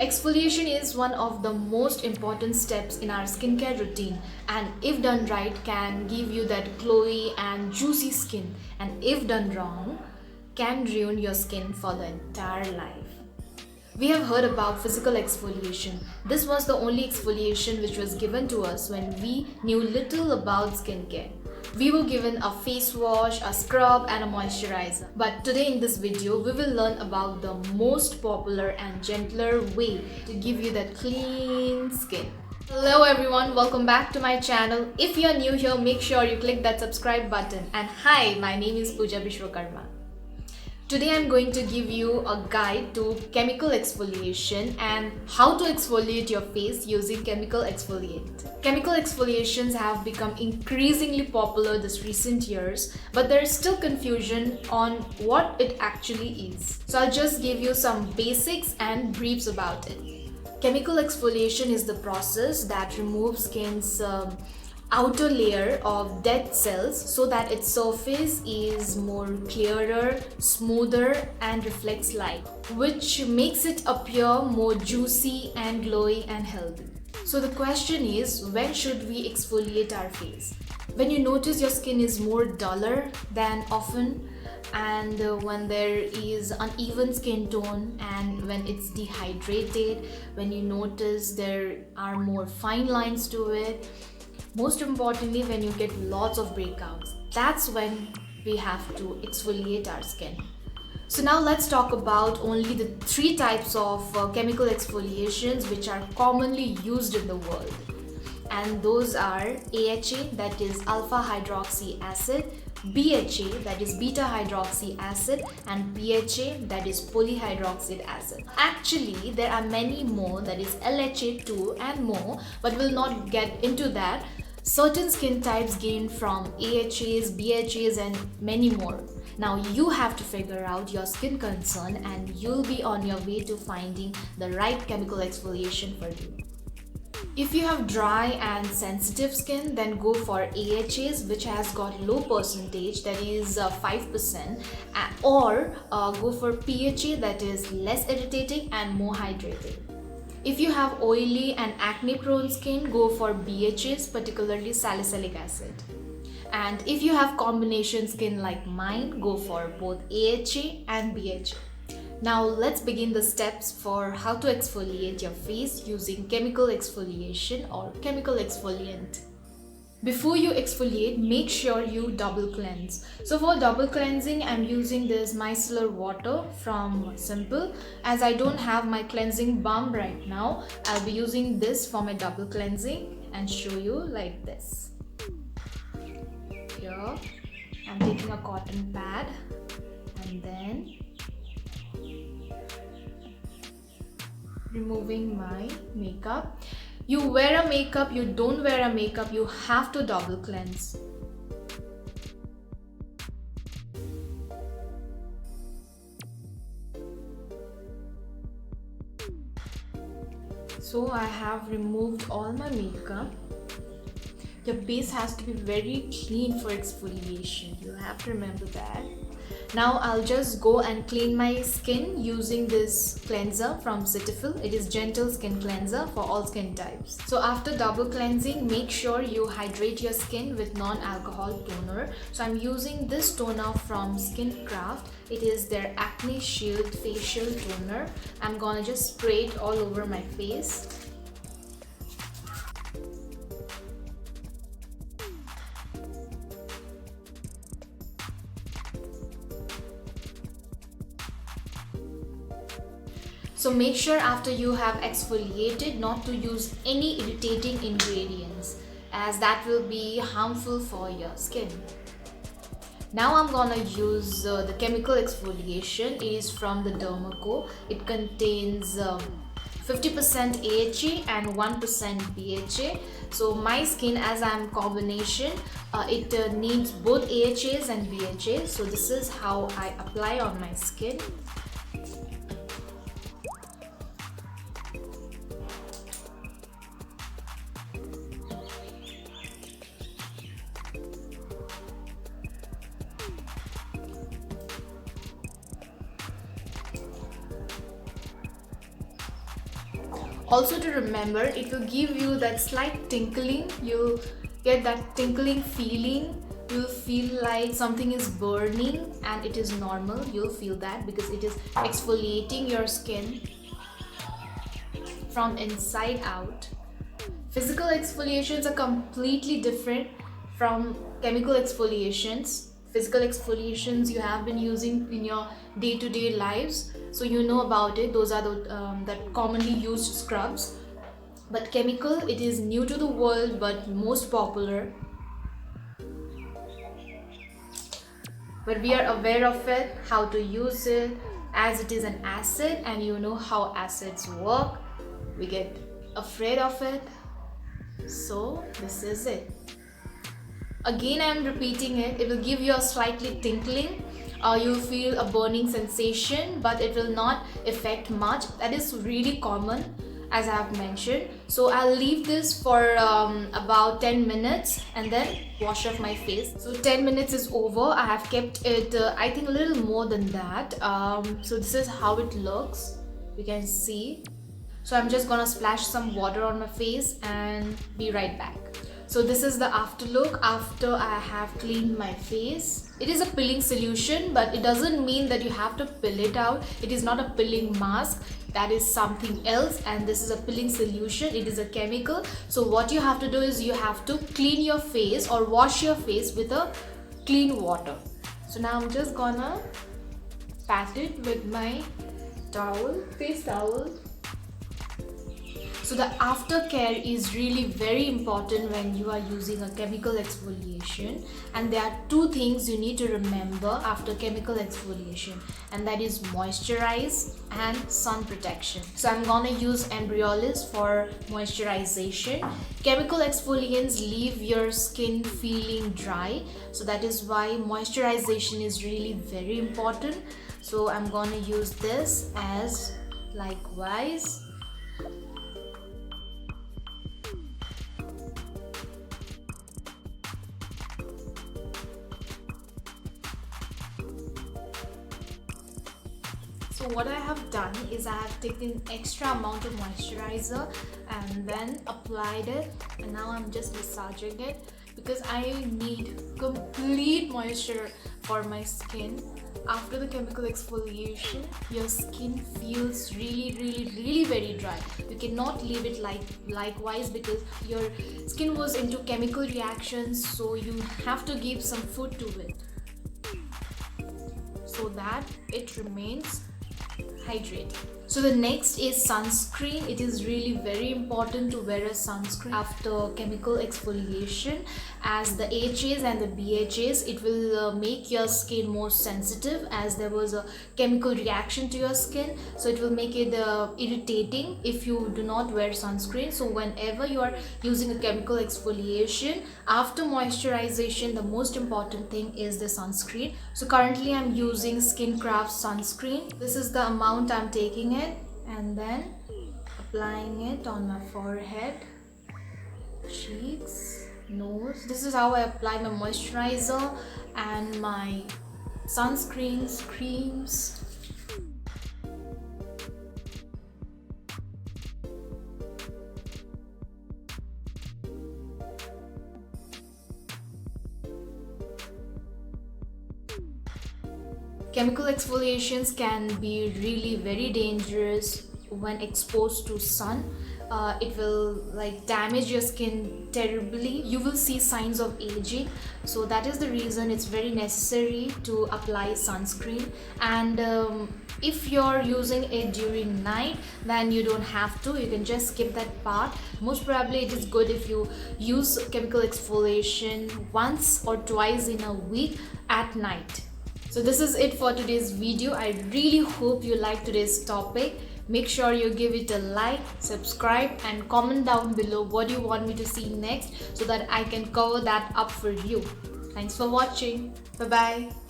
Exfoliation is one of the most important steps in our skincare routine, and if done right can give you that glowy and juicy skin, and if done wrong can ruin your skin for the entire life. We have heard about physical exfoliation. This was the only exfoliation which was given to us when we knew little about skincare. We were given a face wash, a scrub and a moisturizer. But today in this video, we will learn about the most popular and gentler way to give you that clean skin. Hello everyone, welcome back to my channel. If you're new here, make sure you click that subscribe button. And hi, my name is Pooja Vishwakarma. Today I'm going to give you a guide to chemical exfoliation and how to exfoliate your face using chemical exfoliant. Chemical exfoliations have become increasingly popular this recent years, but there is still confusion on what it actually is. So I'll just give you some basics and briefs about it. Chemical exfoliation is the process that removes skin's outer layer of dead cells so that its surface is more clearer, smoother and reflects light, which makes it appear more juicy and glowy and healthy. So the question is, when should we exfoliate our face? When you notice your skin is more duller than often, and when there is uneven skin tone, and when it's dehydrated, when you notice there are more fine lines to it, most importantly when you get lots of breakouts, that's when we have to exfoliate our skin. So now let's talk about only the three types of chemical exfoliations which are commonly used in the world. And those are AHA, that is alpha hydroxy acid, BHA, that is beta hydroxy acid, and PHA, that is polyhydroxy acid. Actually, there are many more, that is LHA too and more, but we'll not get into that. Certain skin types gain from AHAs, BHAs and many more. Now you have to figure out your skin concern and you'll be on your way to finding the right chemical exfoliation for you. If you have dry and sensitive skin, then go for AHAs, which has got low percentage, that is 5%, or go for PHA, that is less irritating and more hydrating. If you have oily and acne prone skin, go for BHAs, particularly salicylic acid. And if you have combination skin like mine, go for both AHA and BHA. Now let's begin the steps for how to exfoliate your face using chemical exfoliation or chemical exfoliant. Before you exfoliate, make sure you double cleanse. So for double cleansing, I'm using this micellar water from Simple. As I don't have my cleansing balm right now, I'll be using this for my double cleansing and show you like this. Here, I'm taking a cotton pad and then removing my makeup. You wear a makeup, you don't wear a makeup, you have to double cleanse. So I have removed all my makeup. Your base has to be very clean for exfoliation. You have to remember that. Now I'll just go and clean my skin using this cleanser from Cetaphil. It is gentle skin cleanser for all skin types. So after double cleansing, make sure you hydrate your skin with non-alcohol toner. So I'm using this toner from Skincraft. It is their Acne Shield Facial Toner. I'm gonna just spray it all over my face. So make sure after you have exfoliated not to use any irritating ingredients, as that will be harmful for your skin. Now I'm gonna use the chemical exfoliation. It is from the Dermaco. It contains 50% AHA and 1% BHA. So my skin, as I'm combination, it needs both AHAs and BHAs. So this is how I apply on my skin. Also to remember, it will give you that slight tinkling. You'll get that tinkling feeling. You'll feel like something is burning, and it is normal. You'll feel that because it is exfoliating your skin from inside out. Physical exfoliations are completely different from chemical exfoliations. Physical exfoliations you have been using in your day-to-day lives, so you know about it. Those are the that commonly used scrubs. But chemical, it is new to the world but most popular. But we are aware of it, how to use it, as it is an acid, and you know how acids work. We get afraid of it. So this is it. Again, I am repeating it. It will give you a slightly tinkling. You'll feel a burning sensation, but it will not affect much. That is really common, as I have mentioned. So I'll leave this for about 10 minutes and then wash off my face. So 10 minutes is over. I have kept it I think a little more than that. So this is how it looks. You can see. So I'm just gonna splash some water on my face and be right back. So this is the after look after I have cleaned my face. It is a peeling solution, but it doesn't mean that you have to peel it out. It is not a peeling mask. That is something else, and this is a peeling solution. It is a chemical. So what you have to do is you have to clean your face or wash your face with a clean water. So now I'm just gonna pat it with my towel, face towel. So the aftercare is really very important when you are using a chemical exfoliation, and there are two things you need to remember after chemical exfoliation, and that is moisturize and sun protection. So I'm gonna use Embryolisse for moisturization. Chemical exfoliants leave your skin feeling dry, so that is why moisturization is really very important. So I'm gonna use this as likewise. So what I have done is I have taken extra amount of moisturizer and then applied it, and now I'm just massaging it because I need complete moisture for my skin. After the chemical exfoliation, your skin feels really very dry. You cannot leave it likewise because your skin was into chemical reactions, so you have to give some food to it so that it remains hydrated. So the next is sunscreen. It is really very important to wear a sunscreen after chemical exfoliation, as the AHAs and the BHAs, it will make your skin more sensitive, as there was a chemical reaction to your skin, so it will make it irritating if you do not wear sunscreen. So whenever you are using a chemical exfoliation, after moisturization, the most important thing is the sunscreen. So currently I'm using Skincraft sunscreen. This is the amount I'm taking it and then applying it on my forehead, cheeks, nose. This is how I apply my moisturizer and my sunscreens, creams. Chemical exfoliations can be really very dangerous when exposed to sun. It will damage your skin terribly. You will see signs of aging, so that is the reason it's very necessary to apply sunscreen. And if you're using it during night, then you don't have to. You can just skip that part. Most probably it is good if you use chemical exfoliation once or twice in a week at night. So this is it for today's video. I really hope you liked today's topic. Make sure you give it a like, subscribe and comment down below what you want me to see next so that I can cover that up for you. Thanks for watching. Bye bye.